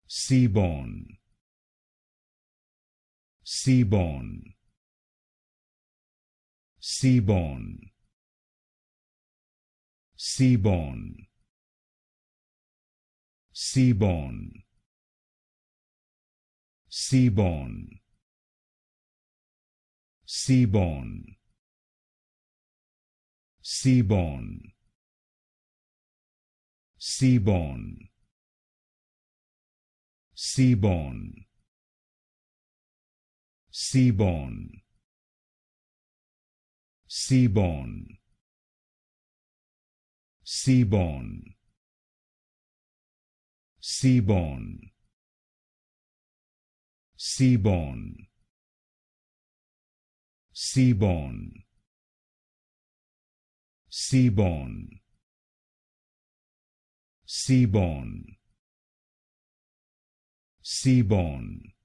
Seaborne, Seaborne, Seaborne, Seaborne, Seaborne, Seaborne, Seaborne, Seaborne, Seaborne, Seaborne, Seaborne, Seaborne, Seaborne, Seaborne, Seaborne, Seaborne, Seaborne, Seaborne, Seaborne,